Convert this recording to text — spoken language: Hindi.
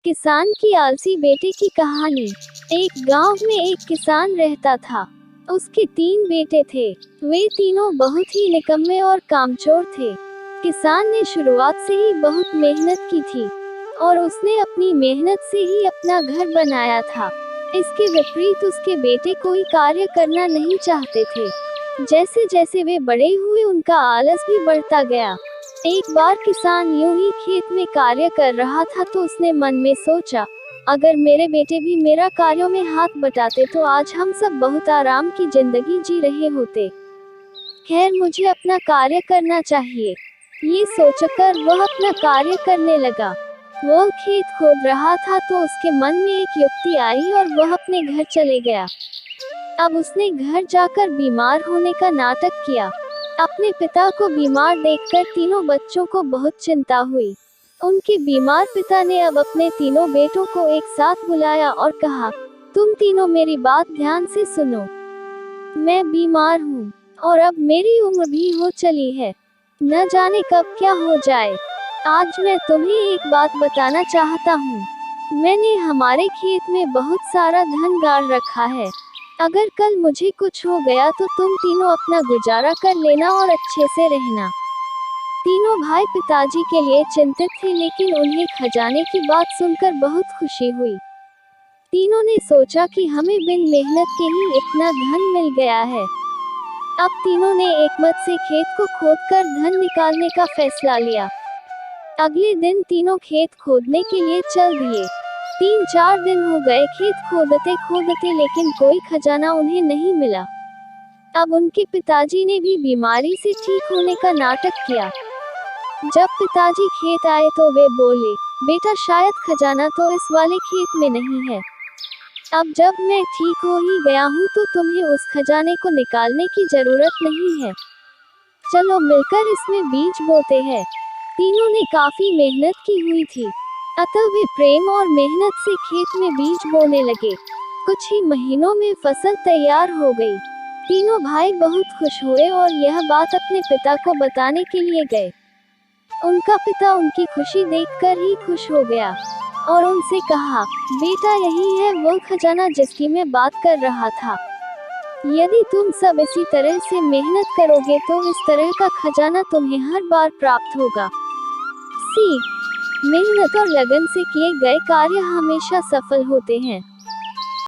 किसान की आलसी बेटे की कहानी। एक गांव में एक किसान रहता था। उसके 3 बेटे थे। वे तीनों बहुत ही निकम्मे और कामचोर थे। किसान ने शुरुआत से ही बहुत मेहनत की थी और उसने अपनी मेहनत से ही अपना घर बनाया था। इसके विपरीत उसके बेटे कोई कार्य करना नहीं चाहते थे। जैसे जैसे वे बड़े हुए उनका आलस भी बढ़ता गया। एक बार किसान यूं ही खेत में कार्य कर रहा था तो उसने मन में सोचा, अगर मेरे बेटे भी मेरा कार्यों में हाथ बटाते तो आज हम सब बहुत आराम की जिंदगी जी रहे होते। खैर, मुझे अपना कार्य करना चाहिए। ये सोचकर वह अपना कार्य करने लगा। वह खेत खोद रहा था तो उसके मन में एक युक्ति आई और वह अपने घर चले गया। अब उसने घर जाकर बीमार होने का नाटक किया। अपने पिता को बीमार देखकर तीनों बच्चों को बहुत चिंता हुई। उनके बीमार पिता ने अब अपने तीनों बेटों को एक साथ बुलाया और कहा, तुम तीनों मेरी बात ध्यान से सुनो। मैं बीमार हूँ और अब मेरी उम्र भी हो चली है। न जाने कब क्या हो जाए। आज मैं तुम्हें एक बात बताना चाहता हूँ। मैंने हमारे खेत में बहुत सारा धन गाड़ रखा है। अगर कल मुझे कुछ हो गया तो तुम तीनों अपना गुजारा कर लेना और अच्छे से रहना। तीनों भाई पिताजी के लिए चिंतित थे, लेकिन उन्हें खजाने की बात सुनकर बहुत खुशी हुई। तीनों ने सोचा कि हमें बिन मेहनत के ही इतना धन मिल गया है। अब तीनों ने एकमत से खेत को खोदकर धन निकालने का फैसला लिया। अगले दिन तीनों खेत खोदने के लिए चल दिए। 3-4 दिन हो गए खेत खोदते खोदते, लेकिन कोई खजाना उन्हें नहीं मिला। अब उनके पिताजी ने भी बीमारी से ठीक होने का नाटक किया। जब पिताजी खेत आए तो वे बोले, बेटा शायद खजाना तो इस वाले खेत में नहीं है। अब जब मैं ठीक हो ही गया हूँ तो तुम्हें उस खजाने को निकालने की जरूरत नहीं है। चलो मिलकर इसमें बीज बोते हैं। तीनों ने काफी मेहनत की हुई थी, अतः वे प्रेम और मेहनत से खेत में बीज बोने लगे। कुछ ही महीनों में फसल तैयार हो गई। तीनों भाई बहुत खुश हुए और यह बात अपने पिता को बताने के लिए गए। उनका पिता उनकी खुशी देखकर ही खुश हो गया और उनसे कहा, बेटा यही है वो खजाना जिसकी मैं बात कर रहा था। यदि तुम सब इसी तरह से मेहनत करोगे तो इस तरह का खजाना तुम्हें हर बार प्राप्त होगा। सीख: मेहनत और लगन से किए गए कार्य हमेशा सफल होते हैं।